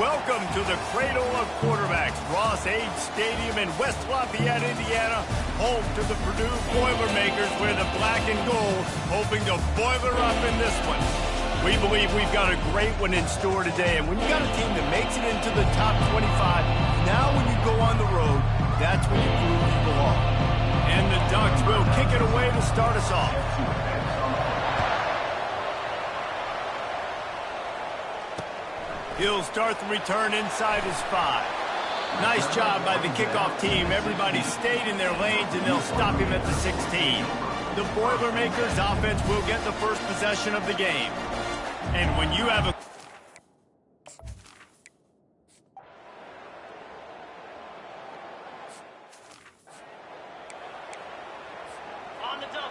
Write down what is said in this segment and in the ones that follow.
welcome to the cradle of quarterbacks, Ross Age Stadium in West Lafayette, Indiana, home to the Purdue Boilermakers, where the black and gold hoping to boiler up in this one. We believe we've got a great one in store today, and when you got a team that makes it into the top 25, now when you go on the road, that's when you prove you belong. And the Ducks will kick it away to start us off. He'll start the return inside his 5. Nice job by the kickoff team. Everybody stayed in their lanes, and they'll stop him at the 16. The Boilermakers offense will get the first possession of the game. And when you have a... On the double.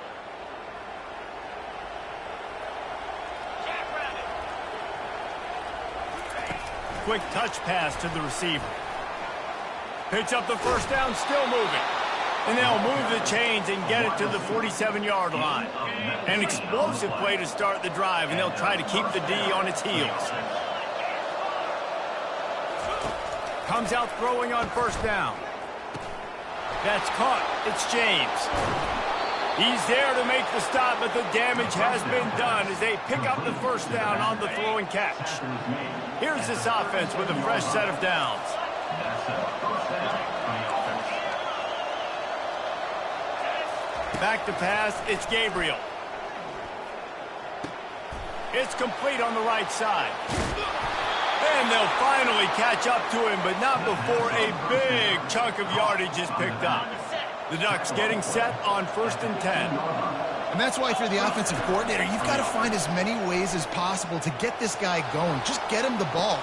Quick touch pass to the receiver. Picks up the first down, still moving. And they'll move the chains and get it to the 47-yard line. An explosive play to start the drive, and they'll try to keep the D on its heels. Comes out throwing on first down. That's caught. It's James. He's there to make the stop, but the damage has been done as they pick up the first down on the throw and catch. Here's this offense with a fresh set of downs. Back to pass, it's Gabriel. It's complete on the right side. And they'll finally catch up to him, but not before a big chunk of yardage is picked up. The Ducks getting set on 1st and 10. And that's why if you're the offensive coordinator, you've got to find as many ways as possible to get this guy going. Just get him the ball.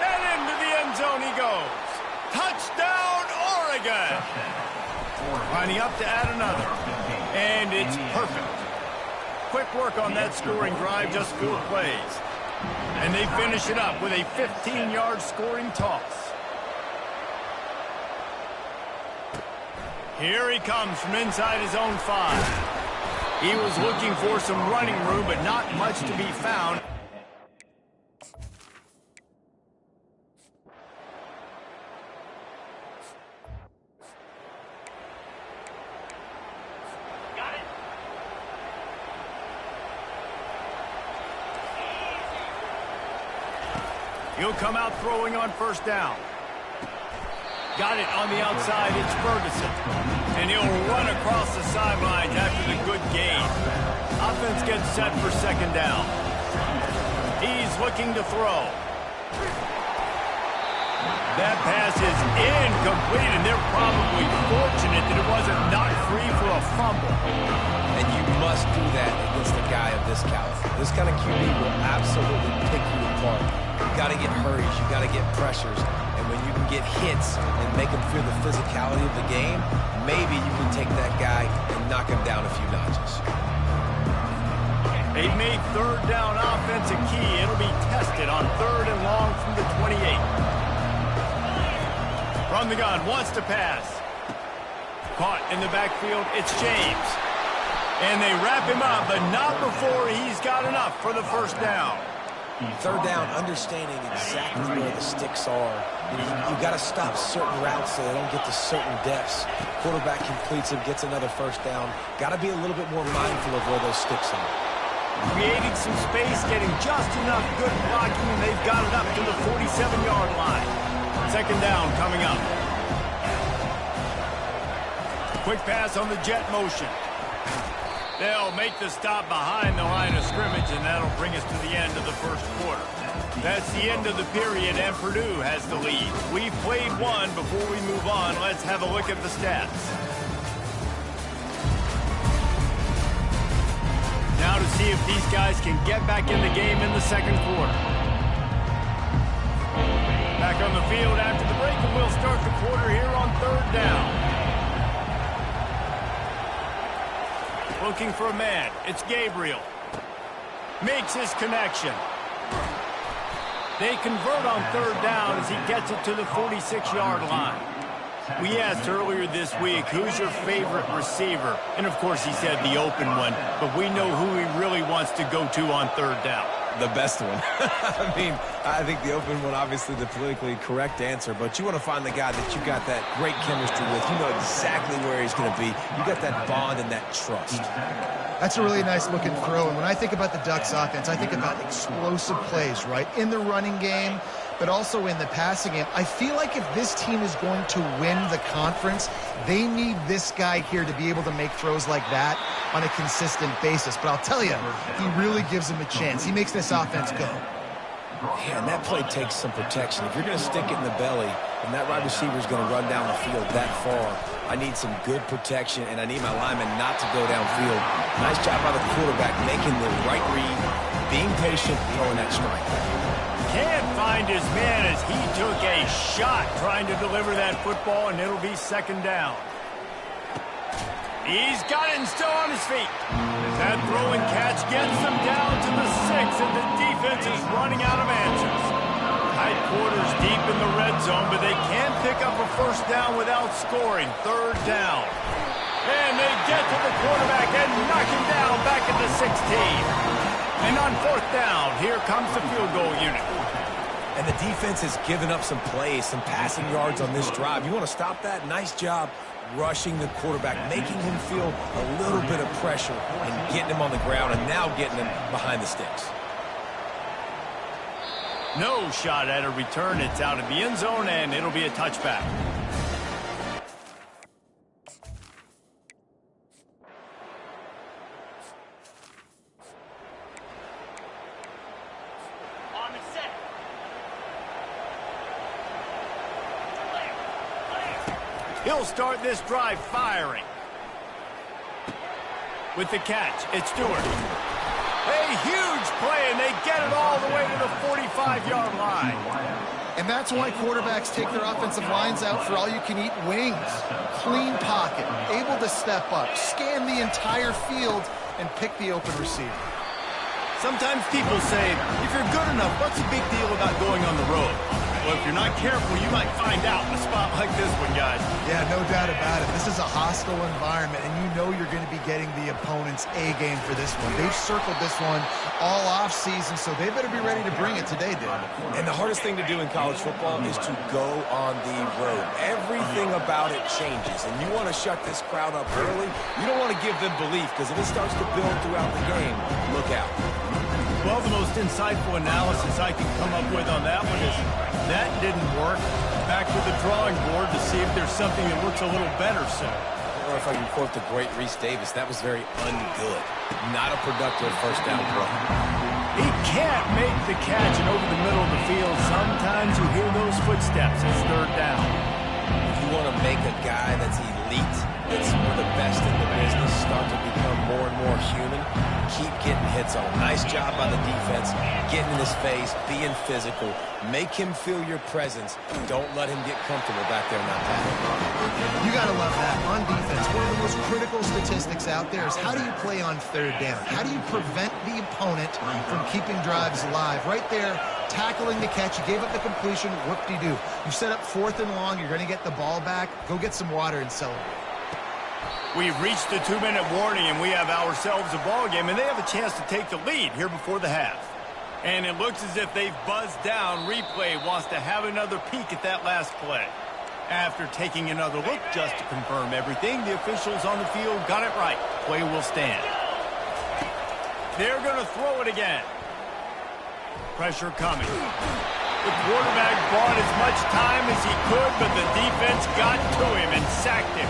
And into the end zone he goes. Touchdown, Oregon! Lining up to add another. And it's perfect. Quick work on that scoring drive, just 4 plays. And they finish it up with a 15-yard scoring toss. Here he comes from inside his own 5. He was looking for some running room, but not much to be found. Got it. He'll come out throwing on first down. Got it on the outside, it's Ferguson. And he'll run across the sidelines after the good gain. Offense gets set for second down. He's looking to throw. That pass is incomplete, and they're probably fortunate that it wasn't knocked free for a fumble. And you must do that against a guy of this caliber. This kind of QB will absolutely pick you apart. You got to get hurries, you got to get pressures, and when you can get hits and make them feel the physicality of the game, maybe you can take that guy and knock him down a few notches. They've made third down offense a key. It'll be tested on 3rd and long from the 28. From the gun, wants to pass. Caught in the backfield, it's James. And they wrap him up, but not before he's got enough for the first down. Third down, understanding exactly where the sticks are. You've got to stop certain routes so they don't get to certain depths. Quarterback completes it, gets another first down. Got to be a little bit more mindful of where those sticks are. Creating some space, getting just enough good blocking, and they've got it up to the 47-yard line. Second down coming up. Quick pass on the jet motion. They'll make the stop behind the line of scrimmage, and that'll bring us to the end of the first quarter. That's the end of the period, and Purdue has the lead. We've played one. Before we move on, let's have a look at the stats. Now to see if these guys can get back in the game in the second quarter. Back on the field after the break, and we'll start the quarter here on 3rd down. Looking for a man. It's Gabriel. Makes his connection. They convert on 3rd down as he gets it to the 46-yard line. We asked earlier this week, who's your favorite receiver? And, of course, he said the open one, but we know who he really wants to go to on 3rd down. The best one. I mean, I think the open one, obviously the politically correct answer, but you want to find the guy that you got that great chemistry with. You know exactly where he's going to be. You got that bond and that trust. That's a really nice looking throw. And when I think about the Ducks offense, I think about explosive plays, right? In the running game, but also in the passing game. I feel like if this team is going to win the conference, they need this guy here to be able to make throws like that on a consistent basis. But I'll tell you, he really gives them a chance. He makes this offense go. Yeah, and that play takes some protection. If you're going to stick it in the belly, and that wide receiver is going to run down the field that far, I need some good protection, and I need my lineman not to go downfield. Nice job by the quarterback, making the right read, being patient, throwing that strike. Can't find his man as he took a shot trying to deliver that football, and it'll be second down. He's got it and still on his feet. That throw and catch gets them down to the 6, and the defense is running out of answers. Tight quarters deep in the red zone, but they can't pick up a first down without scoring. Third down. And they get to the quarterback and knock him down back at the 16. And on fourth down, here comes the field goal unit. And the defense has given up some plays, some passing yards on this drive. You want to stop that? Nice job rushing the quarterback, making him feel a little bit of pressure and getting him on the ground and now getting him behind the sticks. No shot at a return. It's out of the end zone, and it'll be a touchback. On the set. He'll start this drive firing. With the catch, it's Stewart. A huge play, and they get it all the way to the 45-yard line. And that's why quarterbacks take their offensive lines out for all-you-can-eat wings. Clean pocket, able to step up, scan the entire field, and pick the open receiver. Sometimes people say, if you're good enough, what's the big deal about going on the road? Well, if you're not careful, you might find out in a spot like this one, guys. Yeah, no doubt about it. This is a hostile environment, and you know you're going to be getting the opponent's A-game for this one. They've circled this one all off-season, so they better be ready to bring it today, dude. And the hardest thing to do in college football is to go on the road. Everything about it changes, and you want to shut this crowd up early. You don't want to give them belief, because if it starts to build throughout the game, look out. Well, the most insightful analysis I can come up with on that one is that didn't work. Back to the drawing board to see if there's something that looks a little better soon. Or if I can quote the great Reese Davis, that was very ungood. Not a productive first down play. He can't make the catch, and over the middle of the field, sometimes you hear those footsteps. It's third down. If you want to make a guy that's elite, that's one of the best in the business, start to become more and more human, keep getting hits on. Nice job by the defense, getting in his face, being physical. Make him feel your presence. Don't let him get comfortable back there in that pattern. You got to love that. On defense, one of the most critical statistics out there is how do you play on third down? How do you prevent the opponent from keeping drives alive? Right there, tackling the catch. You gave up the completion. Whoop-de-doo. You set up fourth and long. You're going to get the ball back. Go get some water and celebrate. We've reached the 2-minute warning, and we have ourselves a ball game, and they have a chance to take the lead here before the half. And it looks as if they've buzzed down. Replay wants to have another peek at that last play. After taking another look just to confirm everything, the officials on the field got it right. Play will stand. They're going to throw it again. Pressure coming. The quarterback bought as much time as he could, but the defense got to him and sacked him.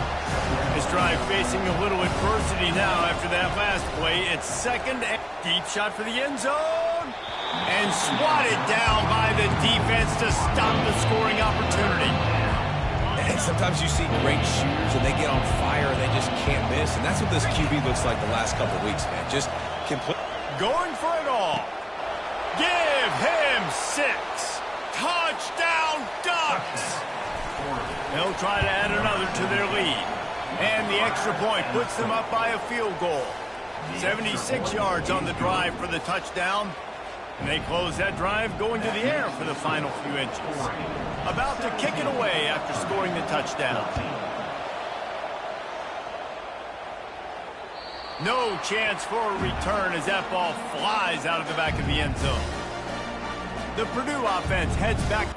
This drive facing a little adversity now after that last play. It's second and deep shot for the end zone. And swatted down by the defense to stop the scoring opportunity. And sometimes you see great shooters and they get on fire and they just can't miss. And that's what this QB looks like the last couple of weeks, man. Just complete. Going for it all. Give him 6. Touchdown, Ducks! They'll try to add another to their lead. And the extra point puts them up by a field goal. 76 yards on the drive for the touchdown. And they close that drive going to the air for the final few inches. About to kick it away after scoring the touchdown. No chance for a return as that ball flies out of the back of the end zone. The Purdue offense heads back.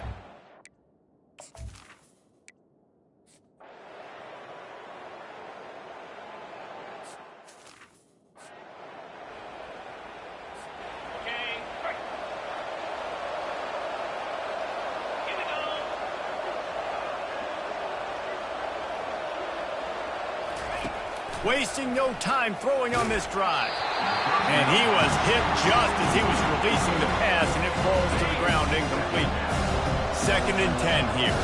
Wasting no time throwing on this drive. And he was hit just as he was releasing the pass, and it falls to the ground incomplete. 2nd and 10 here.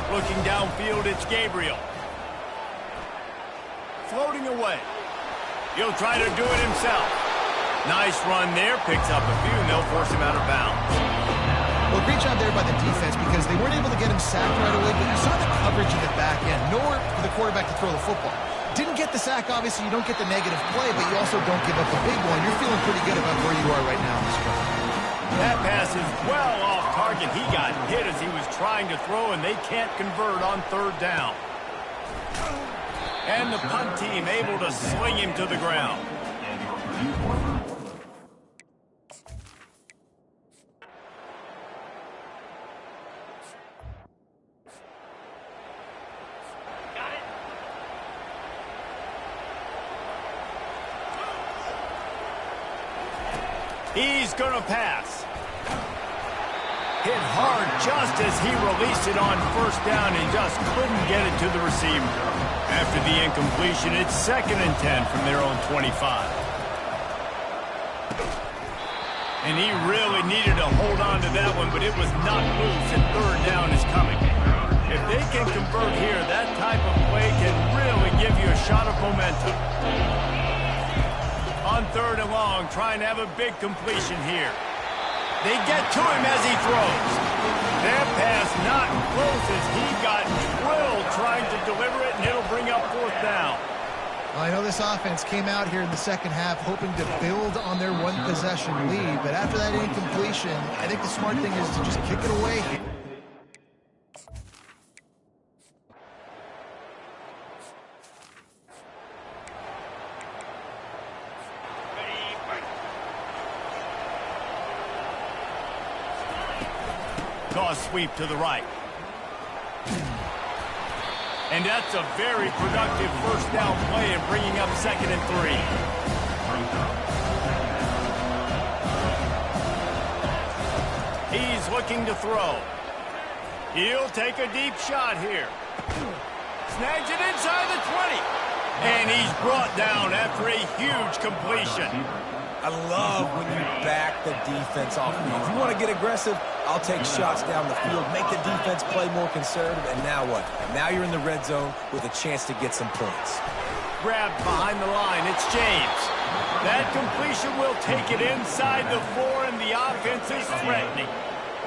Looking downfield, it's Gabriel. Floating away. He'll try to do it himself. Nice run there. Picks up a few, and they'll force him out of bounds. Well, great job there by the defense because they weren't able to get him sacked right away, but you saw the coverage in the back end. Nowhere for the quarterback to throw the football. Didn't get the sack, obviously. You don't get the negative play, but you also don't give up a big one. You're feeling pretty good about where you are right now in this drive. That pass is well off target. He got hit as he was trying to throw, and they can't convert on 3rd down. And the punt team able to sling him to the ground. He's going to pass. Hit hard just as he released it on 1st down and just couldn't get it to the receiver. After the incompletion, it's 2nd and 10 from their own 25. And he really needed to hold on to that one, but it was not loose, and 3rd down is coming. If they can convert here, that type of play can really give you a shot of momentum. On 3rd and long, trying to have a big completion here. They get to him as he throws. That pass not close as he got drilled trying to deliver it, and it'll bring up 4th down. I know this offense came out here in the 2nd half hoping to build on their 1-possession lead, but after that incompletion, I think the smart thing is to just kick it away. Toss sweep to the right. And that's a very productive 1st down play and bringing up 2nd and 3. He's looking to throw. He'll take a deep shot here. Snags it inside the 20. And he's brought down after a huge completion. I love when you back the defense off me. If you want to get aggressive, I'll take shots down the field, make the defense play more conservative, and now what? Now you're in the red zone with a chance to get some points. Grabbed behind the line, it's James. That completion will take it inside the 4, and the offense is threatening.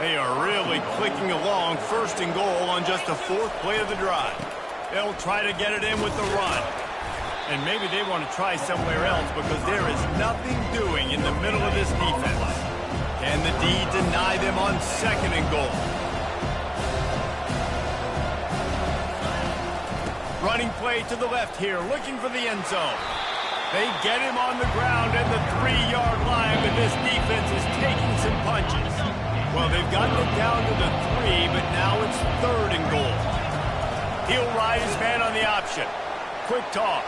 They are really clicking along, 1st and goal on just the 4th play of the drive. They'll try to get it in with the run. And maybe they want to try somewhere else because there is nothing doing in the middle of this defense. Can the D deny them on 2nd and goal? Running play to the left here, looking for the end zone. They get him on the ground at the 3-yard line, but this defense is taking some punches. Well, they've gotten it down to the 3, but now it's 3rd and goal. He'll ride his man on the option. Quick toss.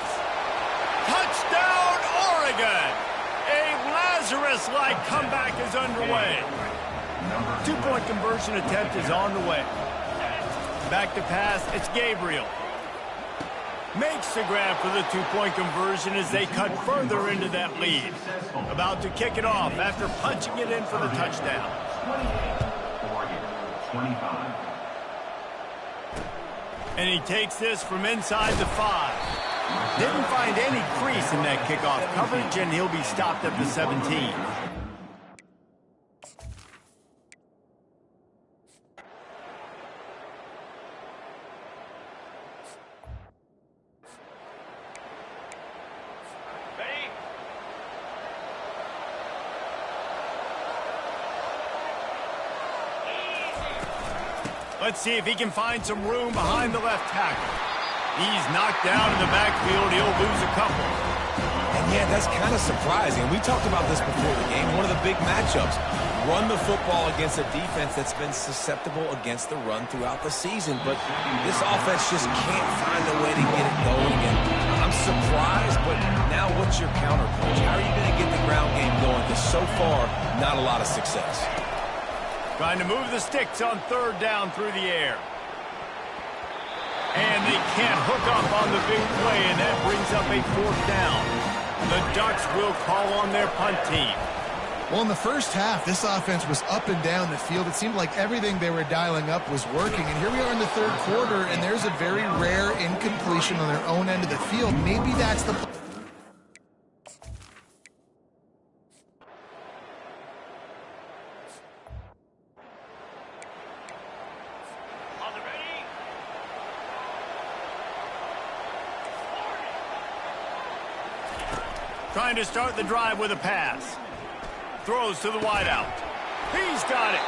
Touchdown, Oregon! A Lazarus-like comeback is underway. 2-point conversion attempt is on the way. Back to pass, it's Gabriel. Makes the grab for the 2-point conversion as they cut further into that lead. About to kick it off after punching it in for the touchdown. 25. And he takes this from inside the 5. Didn't find any crease in that kickoff coverage, and he'll be stopped at the 17. Let's see if he can find some room behind the left tackle. He's knocked down in the backfield. He'll lose a couple. Yeah, that's kind of surprising. We talked about this before the game. One of the big matchups. Run the football against a defense that's been susceptible against the run throughout the season. But this offense just can't find a way to get it going. And I'm surprised, but now what's your counterpunch? How are you going to get the ground game going? Because so far, not a lot of success. Trying to move the sticks on third down through the air. And they can't hook up on the big play, and that brings up a fourth down. The Ducks will call on their punt team. Well, in the first half, this offense was up and down the field. It seemed like everything they were dialing up was working. And here we are in the third quarter, and there's a very rare incompletion on their own end of the field. Maybe that's the... On the ready. Trying to start the drive with a pass. Throws to the wideout. He's got it.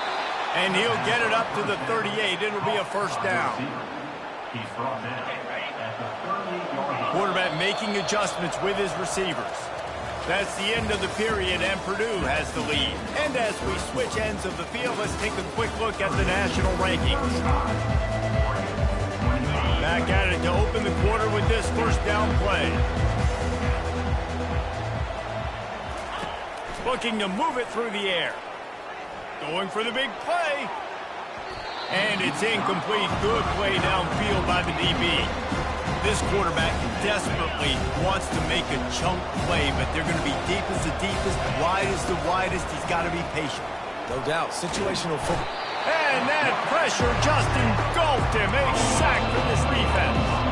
And he'll get it up to the 38. It'll be a first down. Quarterback making adjustments with his receivers. That's the end of the period, and Purdue has the lead. And as we switch ends of the field, let's take a quick look at the national rankings. Back at it to open the quarter with this first down play. Looking to move it through the air. Going for the big play. And it's incomplete. Good play downfield by the DB. This quarterback desperately wants to make a chunk play, but they're going to be deep as the deepest, wide as the widest. He's got to be patient. No doubt. Situational football. And that pressure just engulfed him. A sack for this defense.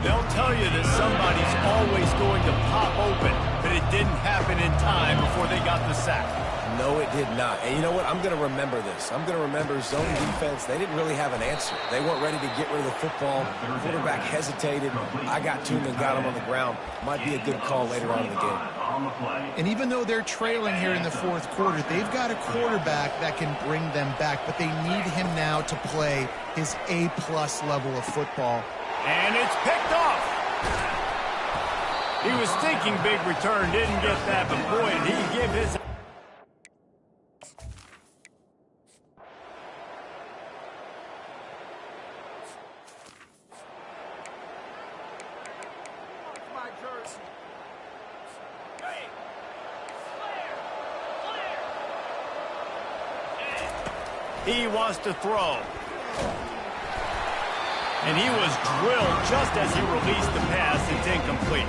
They'll tell you that somebody's always going to pop open, but it didn't happen in time before they got the sack. No, it did not. And you know what? I'm going to remember this. I'm going to remember zone defense. They didn't really have an answer. They weren't ready to get rid of the football. Quarterback hesitated. I got to him and got him on the ground. Might be a good call later on in the game. And even though they're trailing here in the fourth quarter, they've got a quarterback that can bring them back, but they need him now to play his A-plus level of football. And it's picked off. He was thinking big return, didn't get that, but boy, did he give his... He wants to throw. And he was drilled just as he released the pass. It's incomplete.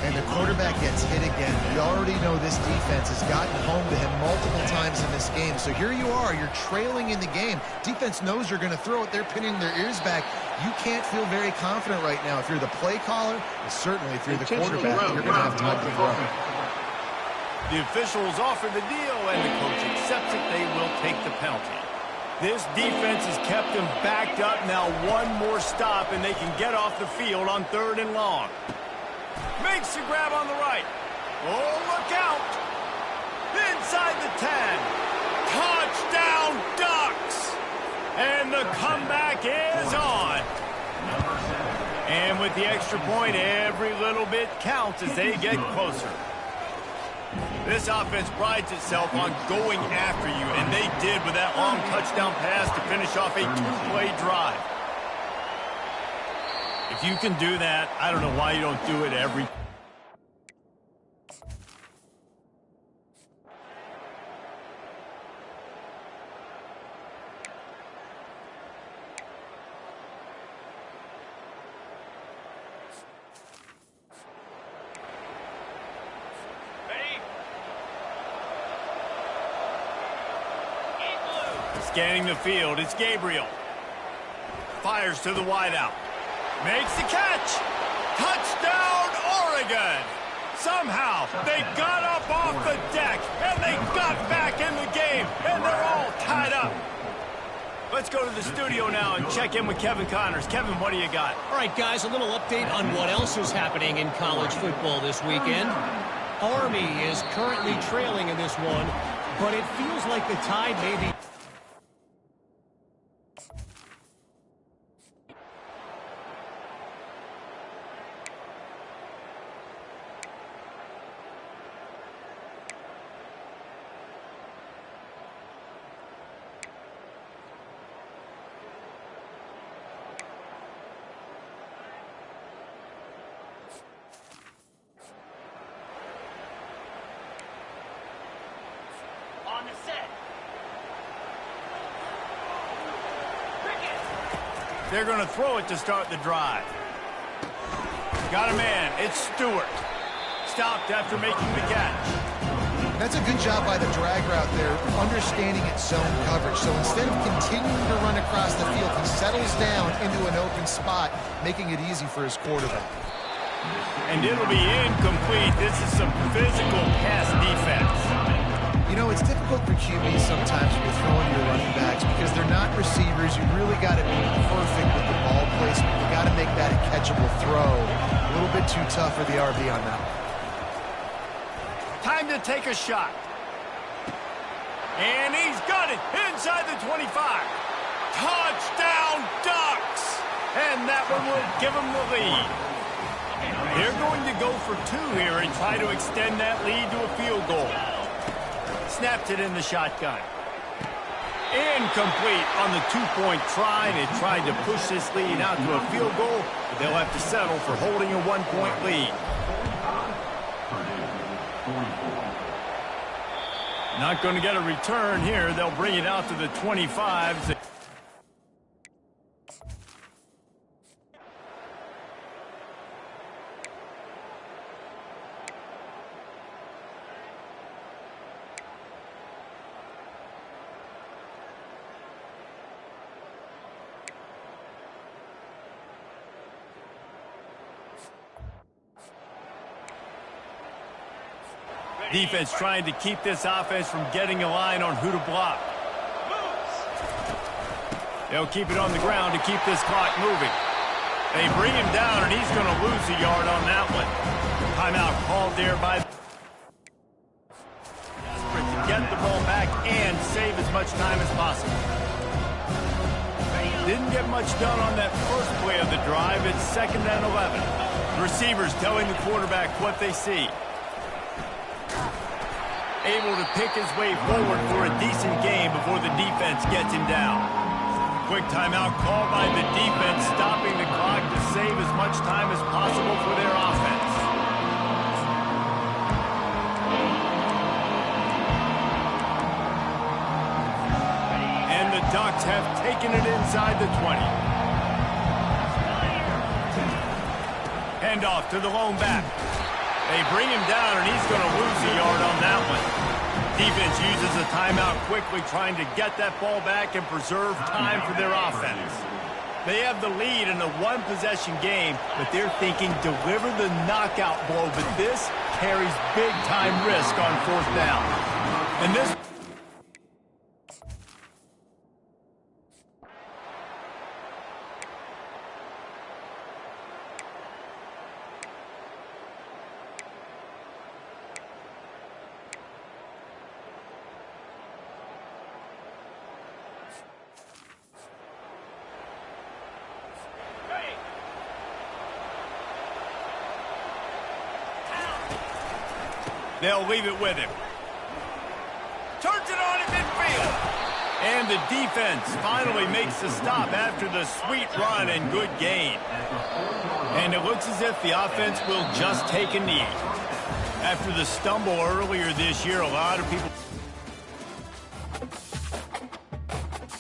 And the quarterback gets hit again. We already know this defense has gotten home to him multiple times in this game. So here you are. You're trailing in the game. Defense knows you're going to throw it. They're pinning their ears back. You can't feel very confident right now. If you're the play caller, and certainly if you're the quarterback, you're going to have time to throw. The officials offer the deal, and the coach accepts it. They will take the penalty. This defense has kept them backed up. Now one more stop, and they can get off the field on third and long. Makes the grab on the right. Oh, look out. Inside the 10. Touchdown, Ducks. And the comeback is on. And with the extra point, every little bit counts as they get closer. This offense prides itself on going after you, and they did with that long touchdown pass to finish off a two-play drive. If you can do that, I don't know why you don't do it every... Scanning the field, it's Gabriel. Fires to the wideout. Makes the catch. Touchdown, Oregon. Somehow, they got up off the deck, and they got back in the game, and they're all tied up. Let's go to the studio now and check in with Kevin Connors. Kevin, what do you got? All right, guys, a little update on what else is happening in college football this weekend. Army is currently trailing in this one, but it feels like the tide may be... They're going to throw it to start the drive. Got a man. It's Stewart. Stopped after making the catch. That's a good job by the drag route there, understanding its zone coverage. So instead of continuing to run across the field, he settles down into an open spot, making it easy for his quarterback. And it'll be incomplete. This is some physical pass defense. You know, it's difficult for QBs sometimes when you're throwing your running backs because they're not receivers. You really got to be perfect with the ball placement. You got to make that a catchable throw. A little bit too tough for the RB on that one. Time to take a shot. And he's got it inside the 25. Touchdown Ducks! And that one will give them the lead. They're going to go for 2 here and try to extend that lead to a field goal. Snapped it in the shotgun. Incomplete on the 2-point try. They tried to push this lead out to a field goal, but they'll have to settle for holding a 1-point lead. Not going to get a return here. They'll bring it out to the 25. Defense trying to keep this offense from getting a line on who to block. They'll keep it on the ground to keep this clock moving. They bring him down, and he's going to lose a yard on that one. Timeout called there by desperate to get the ball back and save as much time as possible. Didn't get much done on that first play of the drive. It's 2nd and 11. The receivers telling the quarterback what they see. Able to pick his way forward for a decent game before the defense gets him down. Quick timeout called by the defense, stopping the clock to save as much time as possible for their offense. And the Ducks have taken it inside the 20. Handoff to the lone back. They bring him down, and he's going to lose a yard on that one. Defense uses a timeout quickly, trying to get that ball back and preserve time for their offense. They have the lead in a 1-possession game, but they're thinking deliver the knockout blow, but this carries big-time risk on 4th down. And this... They'll leave it with him. Turns it on at midfield. And the defense finally makes the stop after the sweet run and good gain. And it looks as if the offense will just take a knee. After the stumble earlier this year, a lot of people...